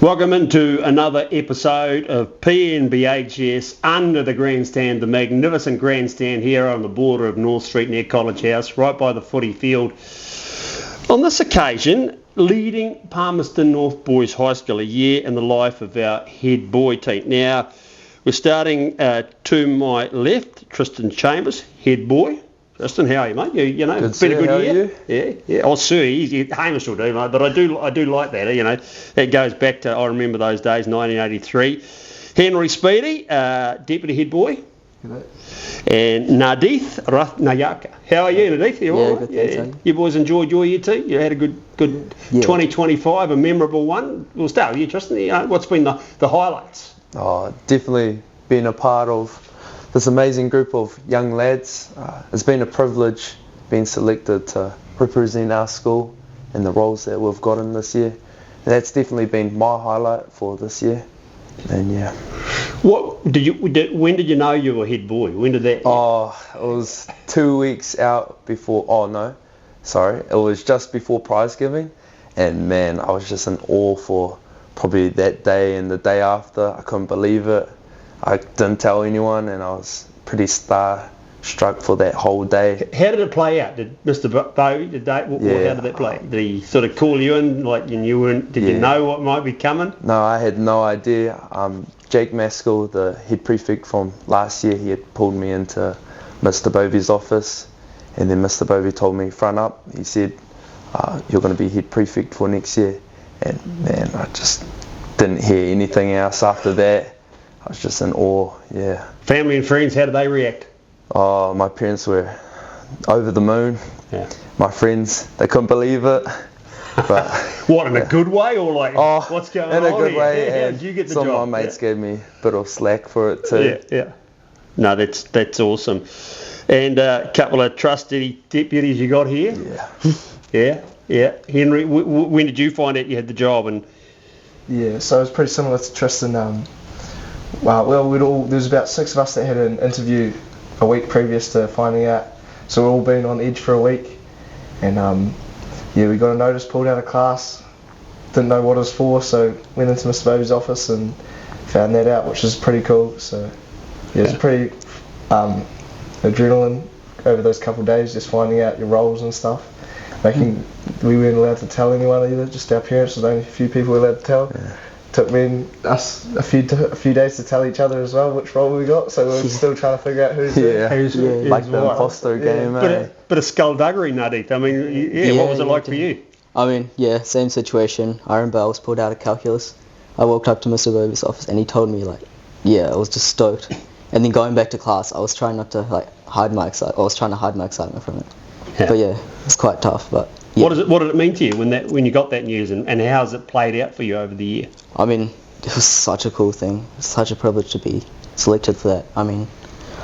Welcome into another episode of PNBHS Under the Grandstand, the magnificent grandstand here on the border of North Street near College House, right by the footy field. On this occasion, leading Palmerston North Boys High School a year in the life of our head boy team. Now, we're starting to my left, Tristan Chambers, head boy. Tristan, how are you, mate? You know, it's been a good year. Yeah. Oh, sir, Hamish will do, mate. But I do like that. You know, that goes back to, I remember those days, 1983. Henry Speedy, deputy head boy. Hello. And Nadith Rathnayake. How are you, Nadith? You all right? Good, thanks. You boys enjoyed your year too? You had a good 2025, a memorable one. We'll start with you, Tristan. What's been the highlights? Oh, definitely been a part of this amazing group of young lads. It's been a privilege being selected to represent our school in the roles that we've gotten this year. And that's definitely been my highlight for this year. And yeah. When did you know you were head boy? When did that? Oh, it was 2 weeks out before. Oh no, sorry, it was just before prize giving, and man, I was just in awe for probably that day and the day after. I couldn't believe it. I didn't tell anyone, and I was pretty starstruck for that whole day. How did it play out? Did Mr. Bowie, how did that play? Did he sort of call you in like you weren't? Did you know what might be coming? No, I had no idea. Jake Maskell, the head prefect from last year, he had pulled me into Mr. Bowie's office, and then Mr. Bowie told me front up. He said, "You're going to be head prefect for next year," and man, I just didn't hear anything else after that. I was just in awe, yeah. Family and friends, how did they react? Oh, my parents were over the moon. Yeah. My friends, they couldn't believe it. But what, in a good way or like what's going on? In a good way. How did you get the job? job? Some of my mates gave me a bit of slack for it too. Yeah. No, that's awesome. And a couple of trusty deputies you got here? Yeah. Henry, when did you find out you had the job? And yeah, so it was pretty similar to Tristan. There's about 6 of us that had an interview a week previous to finding out. So we've all been on edge for a week, and we got a notice pulled out of class. Didn't know what it was for, so went into Mr. Bowie's office and found that out, which is pretty cool. So yeah, it was pretty adrenaline over those couple of days, just finding out your roles and stuff. We weren't allowed to tell anyone either, just our parents. There's only a few people we were allowed to tell. Yeah. Took me and us a few days to tell each other as well which role we got, so we're still trying to figure out who's like the imposter game. Bit of skullduggery, Nadith. I mean, what was it like for you? I mean, same situation. I remember I was pulled out of calculus. I walked up to Mr. Bowie's office and he told me I was just stoked. And then going back to class, I was trying not to hide my excitement. I was trying to hide my excitement from it. Yeah. But it's quite tough. But yeah. What did it mean to you when you got that news, and how has it played out for you over the year? I mean, it was such a cool thing. It was such a privilege to be selected for that. I mean,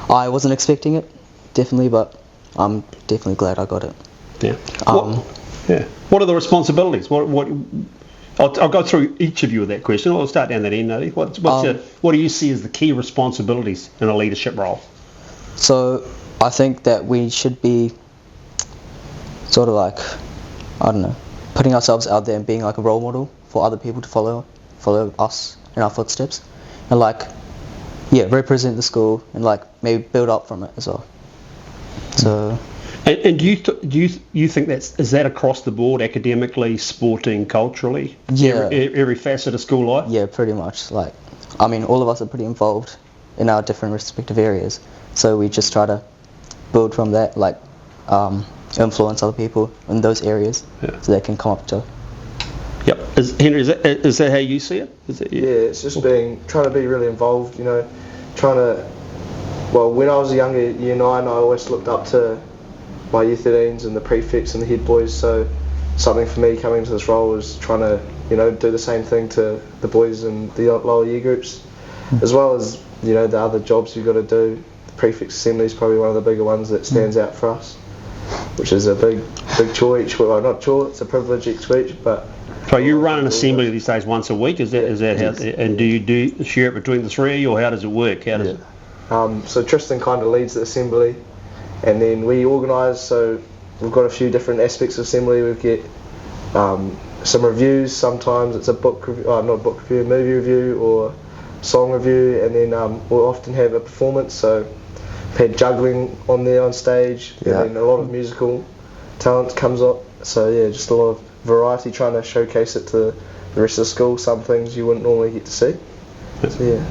I wasn't expecting it, definitely, but I'm definitely glad I got it. Yeah. What are the responsibilities? I'll go through each of you with that question. I'll start down that end, Nadith. What do you see as the key responsibilities in a leadership role? So I think that we should be sort of putting ourselves out there and being like a role model for other people to follow us in our footsteps, and represent the school and maybe build up from it as well. So. And do you think is that across the board, academically, sporting, culturally? Yeah. Every facet of school life? Yeah, pretty much. All of us are pretty involved in our different respective areas, so we just try to build from that, influence other people in those areas, so they can come up to. Yep. Henry, is that how you see it? It's just trying to be really involved. When I was a younger year 9, I always looked up to my year 13s and the prefects and the head boys. So something for me coming into this role was trying to do the same thing to the boys in the lower year groups, as well as the other jobs you've got to do. The prefects assembly is probably one of the bigger ones that stands out for us, which is a big chore each week. Well, not chore, it's a privilege each week. But so you run an assembly these days once a week? Is that how? And do you share it between the three of you, or how does it work? So Tristan kind of leads the assembly, and then we organise. So we've got a few different aspects of assembly. We get some reviews. Sometimes it's a book review, not a book review, a movie review or song review, and then we'll often have a performance. So we've had juggling on there on stage, and then a lot of musical talent comes up. So yeah, just a lot of variety, trying to showcase it to the rest of the school. Some things you wouldn't normally get to see. So yeah.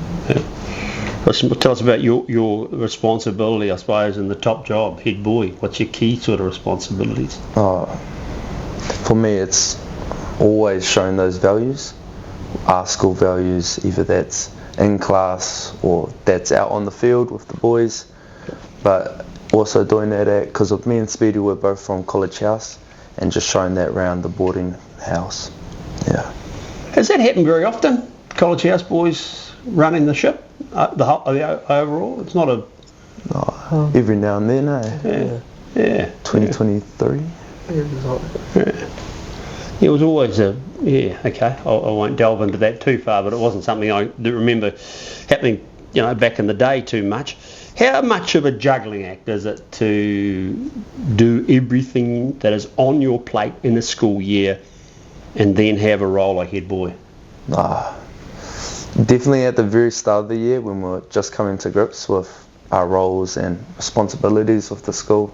Tell us about your responsibility, I suppose, in the top job, head boy. What's your key sort of responsibilities? For me, it's always showing those values, our school values, either that's in class or that's out on the field with the boys, but also doing that because of me and Speedy, we're both from College House, and just showing that around the boarding house. Yeah. Has that happened very often? College House boys running the ship, the overall? It's not a... every now and then, eh? Yeah. 2023. Yeah. It was always okay. I won't delve into that too far, but it wasn't something I remember happening, back in the day too much. How much of a juggling act is it to do everything that is on your plate in the school year and then have a role like head boy? Definitely at the very start of the year, when we're just coming to grips with our roles and responsibilities of the school,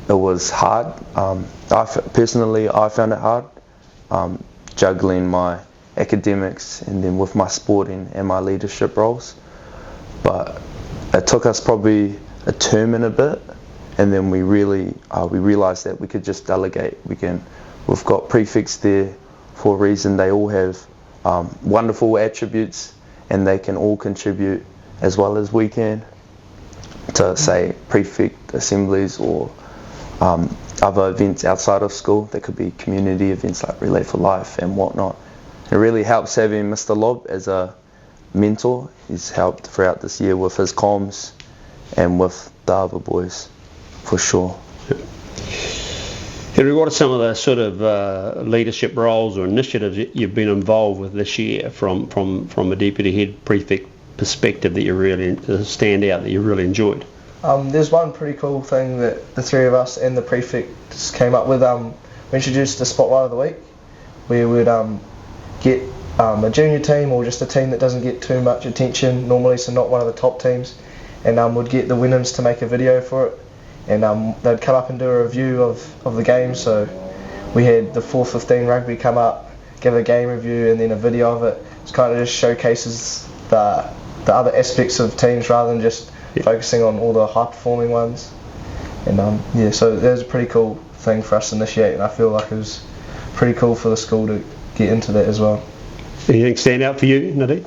it was hard. Personally, I found it hard, juggling my academics and then with my sporting and my leadership roles. But it took us probably a term and a bit, and then we realised that we could just delegate. We've got prefects there for a reason. They all have wonderful attributes, and they can all contribute as well as we can to, say, prefect assemblies or other events outside of school. That could be community events like Relay for Life and whatnot. It really helps having Mr. Lobb as a mentor. He's helped throughout this year with his comms and with the other boys, for sure. Henry, what are some of the sort of leadership roles or initiatives you've been involved with this year from a deputy head prefect perspective that you really stand out, that you really enjoyed? There's one pretty cool thing that the three of us and the prefects came up with. We introduced the Spotlight of the Week. We would get a junior team or just a team that doesn't get too much attention normally, so not one of the top teams, and would get the winners to make a video for it, and they'd come up and do a review of the game. So we had the 415 rugby come up, give a game review and then a video of it. It kind of just showcases the other aspects of teams rather than just focusing on all the high performing ones. And so that was a pretty cool thing for us to initiate, and I feel like it was pretty cool for the school to get into that as well. Anything stand out for you, Nadith?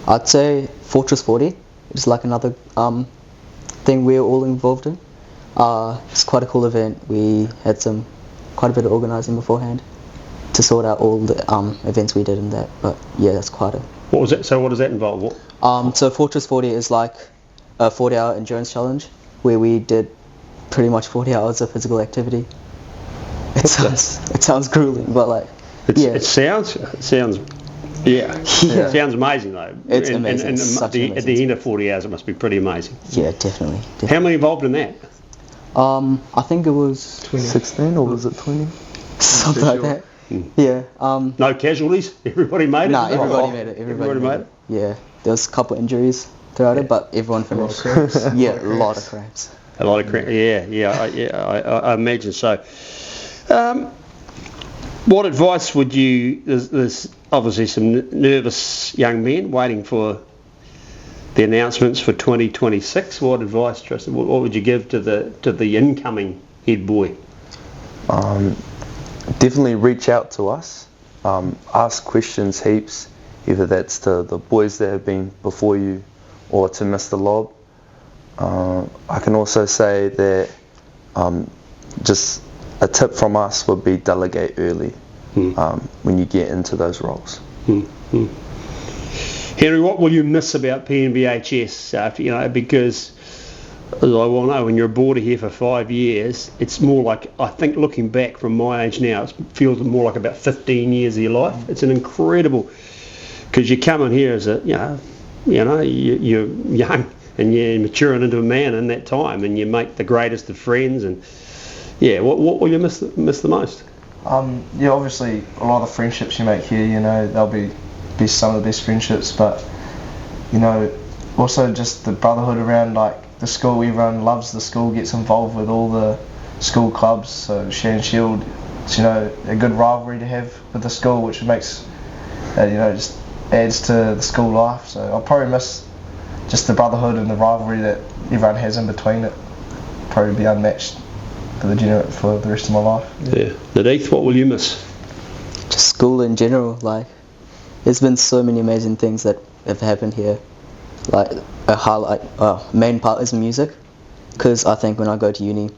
I'd say Fortress 40 is like another thing we're all involved in. It's quite a cool event. We had quite a bit of organising beforehand to sort out all the events we did in that. But yeah, that's quite a... What was that? So what does that involve? So Fortress 40 is like a 40-hour endurance challenge where we did pretty much 40 hours of physical activity. It sounds grueling, but like... It sounds amazing though. It's amazing. And at the end of 40 hours it must be pretty amazing. Yeah, definitely. How many involved in that? I think it was 16 or was it 20? Something like that. Yeah. No casualties? Everybody made it? No, everybody made it. Everybody made it. Yeah. There was a couple injuries throughout it, but everyone finished. Yeah, a lot of cramps. A lot of cramps. I imagine so. What advice would you... There's obviously some nervous young men waiting for the announcements for 2026. What advice, Tristan, what would you give to the incoming head boy? Definitely reach out to us. Ask questions heaps. Either that's to the boys that have been before you or to Mr. Lobb. I can also say that just a tip from us would be delegate early when you get into those roles. Henry, what will you miss about PNBHS after, because as I well know, when you're a boarder here for 5 years, it's more like, I think looking back from my age now, it feels more like about 15 years of your life. It's an incredible, because you come in here as you're young and you're maturing into a man in that time, and you make the greatest of friends. And what will you miss the most? Yeah, obviously a lot of the friendships you make here, you know, they'll be some of the best friendships, but you know, also just the brotherhood around like the school. Everyone loves the school, gets involved with all the school clubs. So Shan Shield, it's, you know, a good rivalry to have with the school, which makes you know, just adds to the school life. So I'll probably miss just the brotherhood and the rivalry that everyone has in between it. Probably be unmatched for the rest of my life. Yeah. Nadith, what will you miss? Just school in general. Like, there's been so many amazing things that have happened here. Like main part is music, because I think when I go to uni,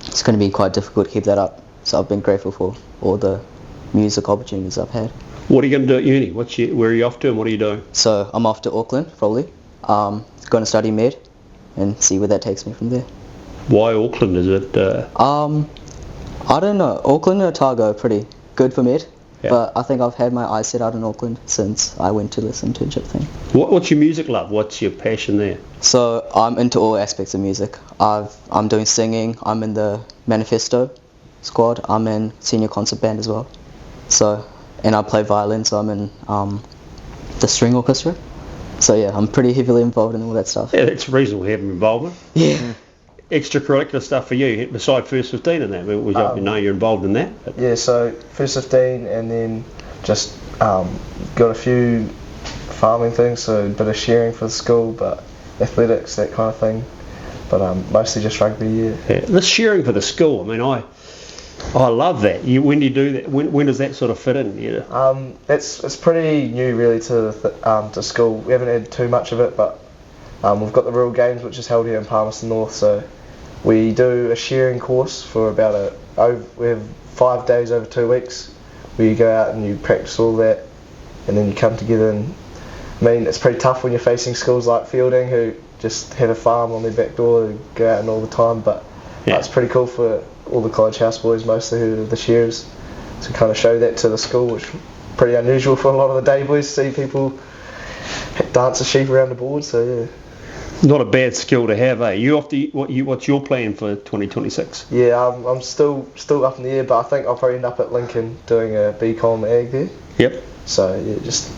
it's going to be quite difficult to keep that up. So I've been grateful for all the music opportunities I've had. What are you going to do at uni? Where are you off to, and what are you doing? So I'm off to Auckland, probably. Going to study med, and see where that takes me from there. Why Auckland? Is it? I don't know. Auckland and Otago are pretty good for med, but I think I've had my eyes set out in Auckland since I went to this internship thing. What's your music love? What's your passion there? So I'm into all aspects of music. I'm doing singing. I'm in the Manifesto squad. I'm in senior concert band as well. And I play violin, so I'm in the string orchestra. So yeah, I'm pretty heavily involved in all that stuff. Yeah, that's reasonable having involvement. Yeah. Extracurricular stuff for you, beside First 15 and that? I know you're involved in that. But. Yeah, so First 15, and then just got a few farming things, so a bit of sharing for the school, but athletics, that kind of thing. But mostly just rugby, yeah. This sharing for the school, I mean, I love that. When do you do that? When does that sort of fit in? Yeah. It's pretty new really to school. We haven't had too much of it, but we've got the Real Games, which is held here in Palmerston North. So we do a sharing course for we have 5 days over 2 weeks, where you go out and you practice all that, and then you come together. And I mean, it's pretty tough when you're facing schools like Fielding, who just have a farm on their back door and go out and all the time. But it's pretty cool for all the college house boys, mostly, who are the sharers, to kind of show that to the school, which is pretty unusual for a lot of the day boys to see people dance a sheep around the board. So yeah. Not a bad skill to have, eh? What's your plan for 2026? Yeah, I'm still up in the air, but I think I'll probably end up at Lincoln doing a BCom Ag there. Yep. So yeah, just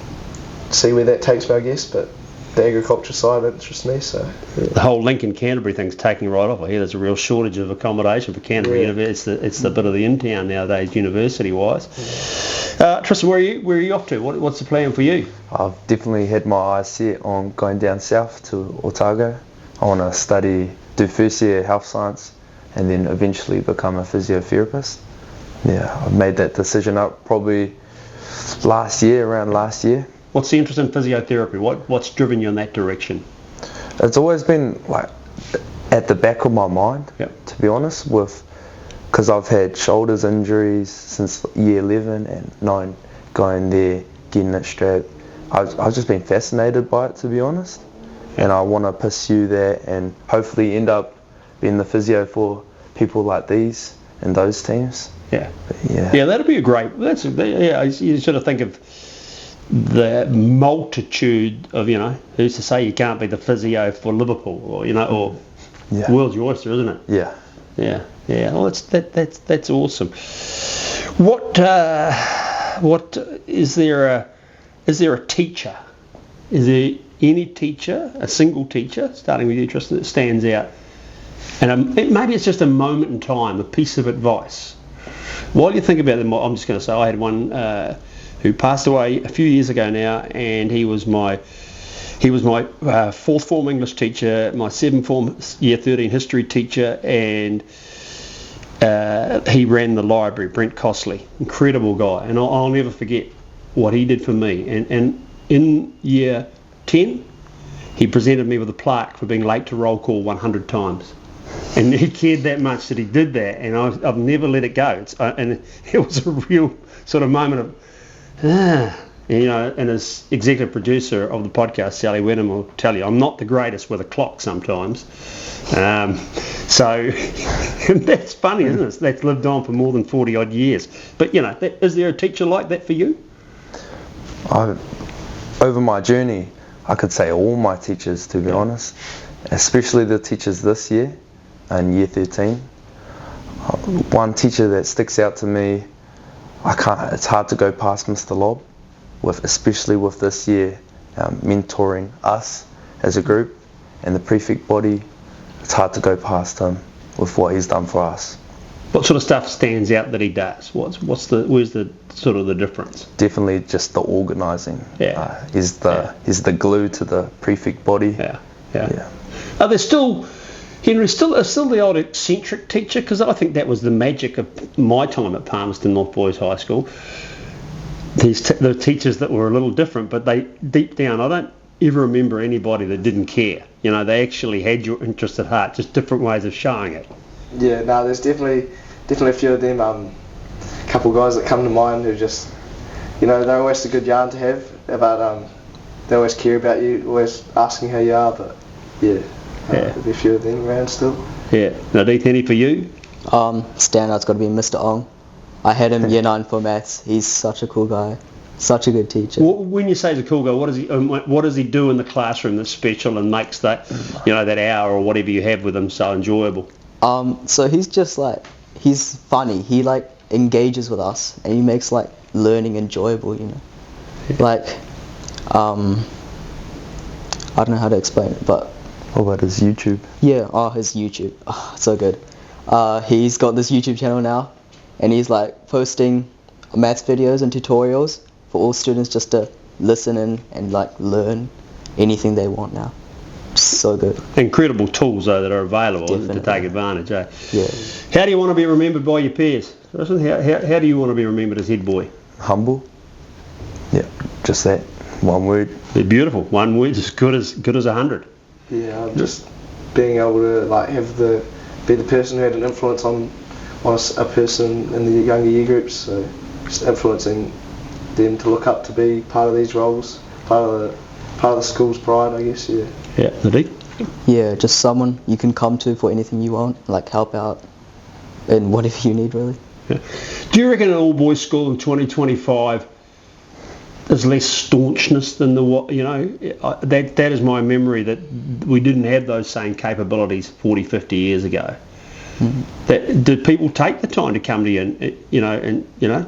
see where that takes me, I guess. But the agriculture side interests me. So the whole Lincoln Canterbury thing's taking right off. I hear there's a real shortage of accommodation for Canterbury. Yeah. It's the bit of the in town nowadays, university wise. Tristan, where are you off to? What's the plan for you? I've definitely had my eyes set on going down south to Otago. I want to do first year health science, and then eventually become a physiotherapist. Yeah, I've made that decision up probably around last year. What's the interest in physiotherapy? What's driven you in that direction? It's always been like at the back of my mind, to be honest, because I've had shoulders injuries since year 11, and going there, getting it strapped. I've just been fascinated by it, to be honest, and I want to pursue that and hopefully end up being the physio for people like these and those teams. Yeah, that'd be a great. You sort of think of the multitude of, who's to say you can't be the physio for Liverpool, or world's your oyster, isn't it? Yeah. Well, that's awesome. What is there a teacher? Is there any teacher, a single teacher, starting with you, Tristan, that stands out? And maybe it's just a moment in time, a piece of advice. While you think about them, I'm just going to say I had one who passed away a few years ago now, and he was my fourth form English teacher, my seventh form year 13 history teacher, and he ran the library, Brent Costley, incredible guy, and I'll never forget what he did for me. And in year 10, he presented me with a plaque for being late to roll call 100 times. And he cared that much that he did that, and I've never let it go. And it was a real sort of moment of, and as executive producer of the podcast, Sally Wenham, will tell you, I'm not the greatest with a clock sometimes. So that's funny, isn't it? That's lived on for more than 40 odd years. But, is there a teacher like that for you? Over my journey, I could say all my teachers, to be honest, especially the teachers this year in year 13. One teacher that sticks out to me It's hard to go past Mr. Lobb, especially with this year mentoring us as a group and the prefect body. It's hard to go past him with what he's done for us. What sort of stuff stands out that he does? Where's the sort of the difference? Definitely just the organising. Yeah. He's the glue to the prefect body. Yeah. Are there still, Henry, still the old eccentric teacher? Because I think that was the magic of my time at Palmerston North Boys High School. The teachers that were a little different, but they, deep down, I don't ever remember anybody that didn't care. You know, they actually had your interest at heart, just different ways of showing it. Yeah, no, there's definitely a few of them. A couple of guys that come to mind who just, you know, they're always a good yarn to have about. They always care about you, always asking how you are. But there'll be a few of them around still. Yeah. Nadith, any for you? Standout's got to be Mr. Ong. I had him year 9 for maths. He's such a cool guy, such a good teacher. Well, when you say he's a cool guy, what does he do in the classroom that's special and makes that, you know, that hour or whatever you have with him so enjoyable? So he's just he's funny. He engages with us and he makes learning enjoyable, you know. I don't know how to explain it, but What about his YouTube? Yeah, his YouTube. Oh, so good. He's got this YouTube channel now, and he's posting maths videos and tutorials for all students just to listen in and learn anything they want now. So good. Incredible tools though that are available Definitely. to take advantage. Yeah. How do you want to be remembered by your peers? How do you want to be remembered as head boy? Humble. Yeah, just that. One word. They're beautiful. One word is good as 100. Yeah, just being able to be the person who had an influence on a person in the younger year groups. So just influencing them to look up to be part of these roles, part of the school's pride, I guess. Yeah. Yeah, Nadith? Yeah, just someone you can come to for anything you want, help out in whatever you need, really. Yeah. Do you reckon an all-boys school in 2025 there's less staunchness than that is my memory, that we didn't have those same capabilities 40, 50 years ago. Mm-hmm. Did people take the time to come to you and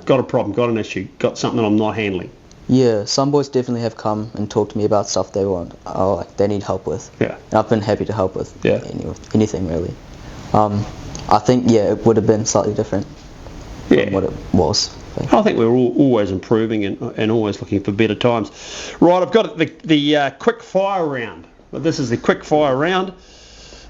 got a problem, got an issue, got something I'm not handling? Yeah, some boys definitely have come and talked to me about stuff they want, they need help with. Yeah. And I've been happy to help with anything really. I think it would have been slightly different from what it was. I think we're always improving and always looking for better times. Right, I've got the quick fire round. But this is the quick fire round,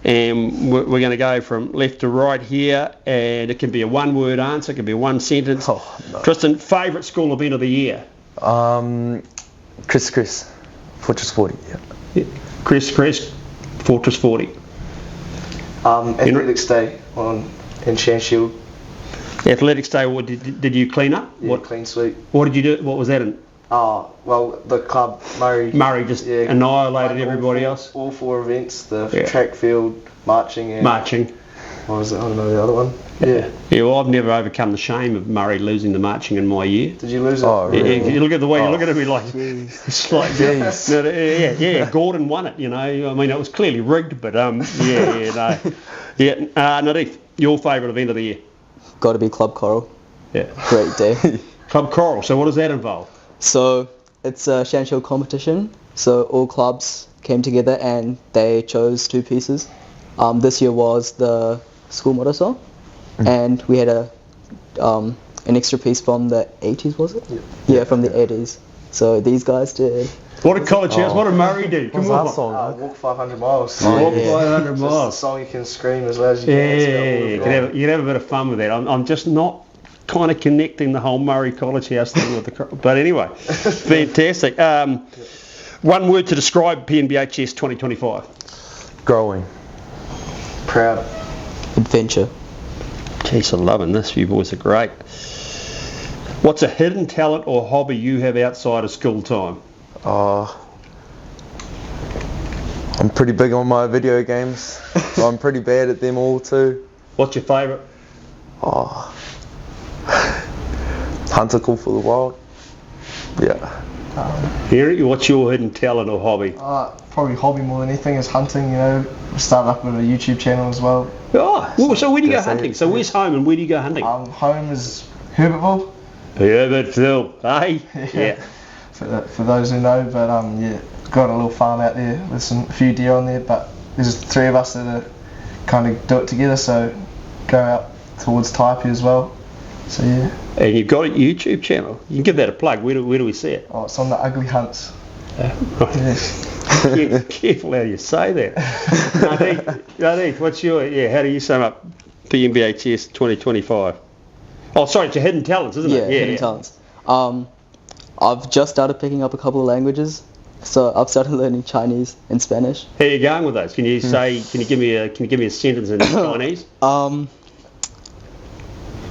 and we're going to go from left to right here, and it can be a one-word answer, it can be one sentence. Oh, no. Tristan, favourite school event of the year? Chris, Fortress 40. Yeah. Chris, Fortress 40. Athletics Day in Shanshield. Athletics Day, what did you clean up? Yeah, clean sweep. What did you do? What was that in? Well, the club, Murray just annihilated everybody else? All 4 events, the track, field, marching and... Marching. What was it? I don't know the other one. Yeah. Yeah, well, I've never overcome the shame of Murray losing the marching in my year. Did you lose it? Oh, really? Yeah, you look at the way you look at me it's like... Jeez. Gordon won it, I mean, it was clearly rigged, but Nadith, your favourite event of the year? Got to be Club Coral. Yeah. Great day. Club Coral, so what does that involve? So it's a Shanshield competition. So all clubs came together and they chose 2 pieces. This year was the school motto song, and we had an extra piece from the 80s, was it? Yeah, from the 80s. So these guys did. What did College House? What did Murray do? What's that song? Walk 500 miles. Walk 500 miles. Just a song you can scream as loud as you can. Yeah, you can have a bit of fun with that. I'm just not kind of connecting the whole Murray College House thing with the... But anyway, fantastic. One word to describe PNBHS 2025. Growing. Proud. Adventure. Jeez, I'm loving this. You boys are great. What's a hidden talent or hobby you have outside of school time? I'm pretty big on my video games, so I'm pretty bad at them all too. What's your favourite? Hunticle for the wild. Yeah. Henry, what's your hidden talent or hobby? Probably hobby more than anything is hunting. Started up with a YouTube channel as well. So where do you go hunting? So where's home and where do you go hunting? Home is Herbertville. Herbert Phil, hey? Yeah. For those who know, but yeah, got a little farm out there with a few deer on there, but there's 3 of us that are kind of do it together, so go out towards Taipei as well. So yeah. And you've got a YouTube channel. You can give that a plug. Where do we see it? Oh, it's on the Ugly Hunts. Right. Yeah. Careful how you say that. Nadith, what's your, how do you sum up PNBHS 2025? Oh, sorry, it's your hidden talents, isn't it? Yeah, hidden talents. I've just started picking up a couple of languages, so I've started learning Chinese and Spanish. How are you going with those? Can you give me a sentence in Chinese?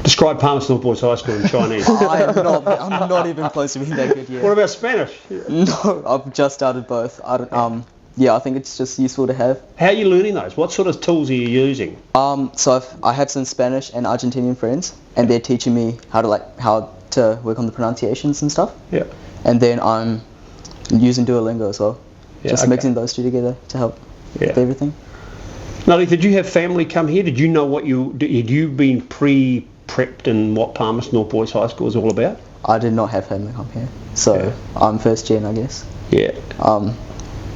Describe Palmerston Boys High School in Chinese. I'm not even close to being that good yet. What about Spanish? No, I've just started both. I think it's just useful to have. How are you learning those? What sort of tools are you using? So I have some Spanish and Argentinian friends, and they're teaching me how to work on the pronunciations and stuff. Yeah. And then I'm using Duolingo as well. Yeah, just mixing those two together to help with everything. Nadith, did you have family come here? Had you been prepped in what Palmerston North Boys High School is all about? I did not have family come here, so I'm first gen, I guess. Yeah.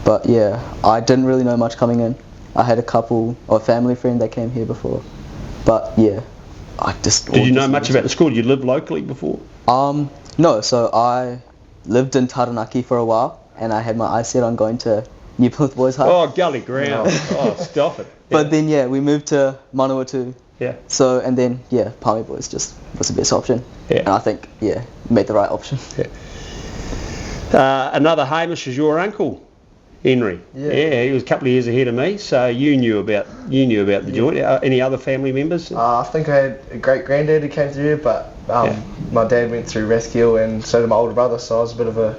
But yeah, I didn't really know much coming in. I had a family friend that came here before, but yeah, I just. Did you know much about the school? Did you live locally before? No. So I lived in Taranaki for a while, and I had my eyes set on going to New Plymouth Boys High. Oh, gully ground. Oh, stop it. Yeah. But then we moved to Manawatu. Yeah. So and then Palmy Boys just was the best option. Yeah. And I think made the right option. Yeah. Another Hamish is your uncle, Henry. Yeah. He was a couple of years ahead of me, so you knew about the joint. Any other family members? I think I had a great granddad who came through here, but my dad went through Rathkill, and so did my older brother. So I was a bit of a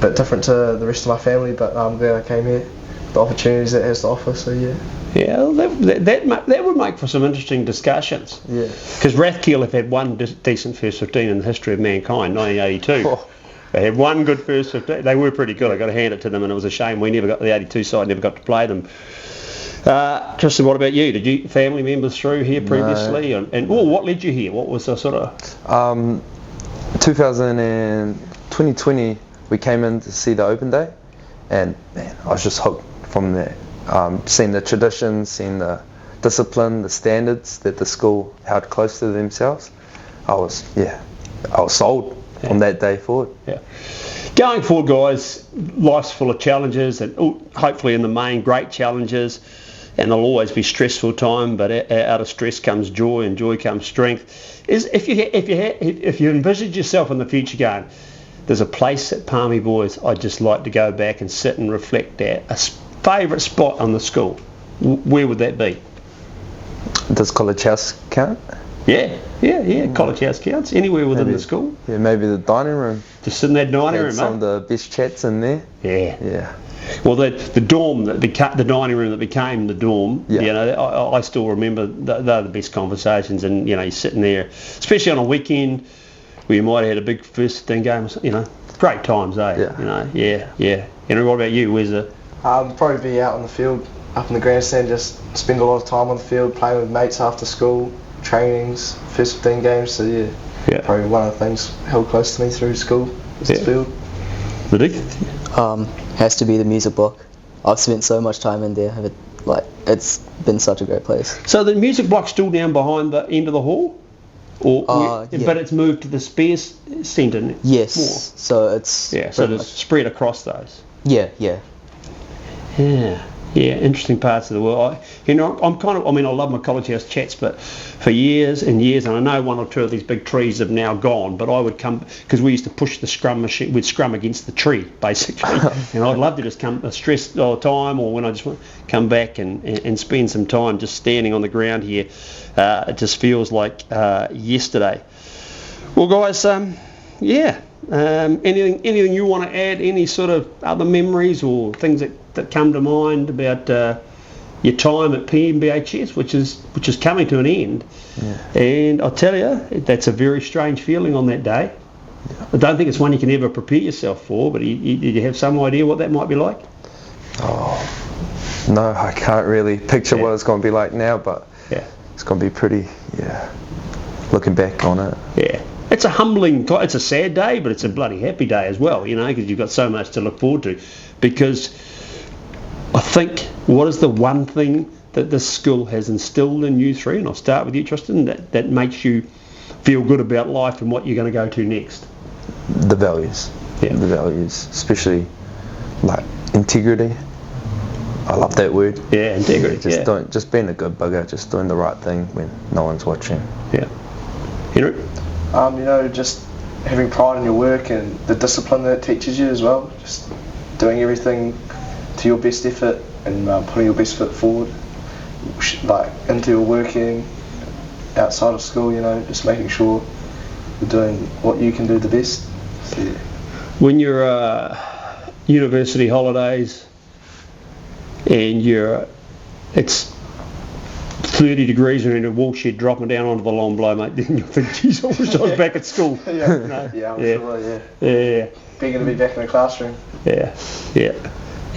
bit different to the rest of my family, but I'm glad I came here. The opportunities that it has to offer. So yeah. Yeah, well, that would make for some interesting discussions. Yeah. Because Rathkill have had one decent first 15 in the history of mankind, 1982. Oh. They had one good first 15. They were pretty good. I got to hand it to them, and it was a shame we never got the 82 side, never got to play them. Tristan, what about you? Did you family members through here previously? No. And what led you here? What was the sort of? 2020, we came in to see the open day, and man, I was just hooked from there. Seeing the traditions, seeing the discipline, the standards that the school held close to themselves, I was sold from that day forward. Yeah. Going forward, guys, life's full of challenges, and hopefully in the main, great challenges, and there'll always be stressful time, but out of stress comes joy, and joy comes strength. If you envisage yourself in the future going, there's a place at Palmy Boys I'd just like to go back and sit and reflect at, a favourite spot on the school, where would that be? Does College House count? Yeah. College House counts. Anywhere within the school. Yeah, maybe the dining room. Just sit in that dining room, some of the best chats in there. Yeah. Well, the dorm the dining room that became the dorm. Yeah. I still remember they're the best conversations, and you're sitting there, especially on a weekend where you might have had a big first 15 games. Great times, eh? Yeah. Henry, what about you? Where's the? Probably be out on the field, up in the grandstand, just spend a lot of time on the field, playing with mates after school, trainings, first 15 games. So yeah. Probably one of the things held close to me through school is the field. Has to be the music block. I've spent so much time in there. It's been such a great place. So the music block's still down behind the end of the hall? But it's moved to the Spears Centre. Yes. More. So it's so it's spread across those. Yeah. Yeah, interesting parts of the world. I love my College House chats, but for years and years, and I know one or two of these big trees have now gone, but I would come, because we used to push the scrum machine, we'd scrum against the tree, basically, and I'd love to just come stressed all the time, or when I just want to come back and spend some time just standing on the ground here. It just feels like yesterday. Well, guys, anything you want to add? Any sort of other memories or things that come to mind about your time at PNBHS, which is coming to an end? And I'll tell you, that's a very strange feeling on that day. I don't think it's one you can ever prepare yourself for, but did you have some idea what that might be like? No, I can't really picture what it's going to be like now, but it's going to be pretty, looking back on it. it's a humbling, it's a sad day, but it's a bloody happy day as well, because you've got so much to look forward to. Because I think, what is the one thing that this school has instilled in you three, and I'll start with you, Tristan, that makes you feel good about life and what you're going to go to next? The values. Yeah. The values, especially like integrity. I love that word. Yeah, integrity. Just being a good bugger, just doing the right thing when no one's watching. Yeah. Henry? Just having pride in your work and the discipline that it teaches you as well. Just doing everything to your best effort and putting your best foot forward, like into your working, outside of school. Just making sure you're doing what you can do the best. So, yeah. When you're university holidays and it's 30 degrees and in a wool shed dropping down onto the long blow, mate, then you think, geez, I wish I was back at school. Yeah, sure. Being to be back in the classroom. Yeah.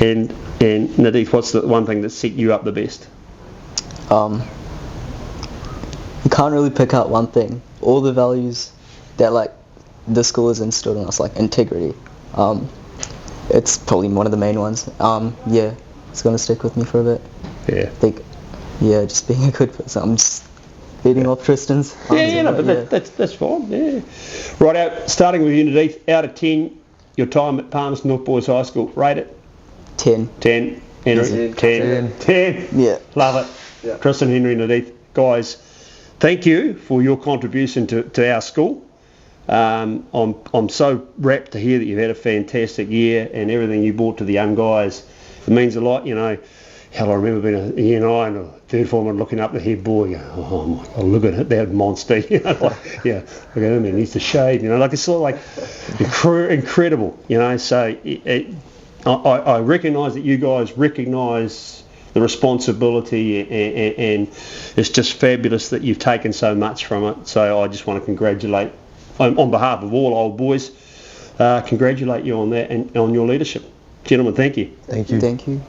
And Nadith, what's the one thing that set you up the best? You can't really pick out one thing. All the values that the school has instilled in us, like integrity. It's probably one of the main ones. It's gonna stick with me for a bit. Yeah. I think, just being a good person. I'm just beating off Tristan's. That's fine. Yeah. Right out. Starting with you, Nadith. Out of 10, your time at Palmerston North Boys High School. Rate it. 10. 10. Henry. 10. Yeah. Love it. Yeah. Tristan, Henry, Nadith. Guys, thank you for your contribution to our school. I'm so rapt to hear that you've had a fantastic year and everything you brought to the young guys. It means a lot, Hell, I remember being a year 9 or third form and looking up the head boy, oh my God, look at that monster, look at him, he needs to shave, it's sort of like incredible, so I recognise that you guys recognise the responsibility and it's just fabulous that you've taken so much from it, so I just want to congratulate, on behalf of all old boys, congratulate you on that and on your leadership. Gentlemen, thank you. Thank you. Thank you.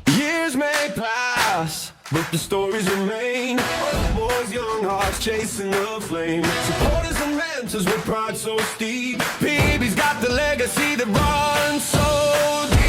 Years may pass, but the stories remain. Boys, young hearts chasing the flame. Supporters and mentors with pride so steep. PB's got the legacy that runs so deep.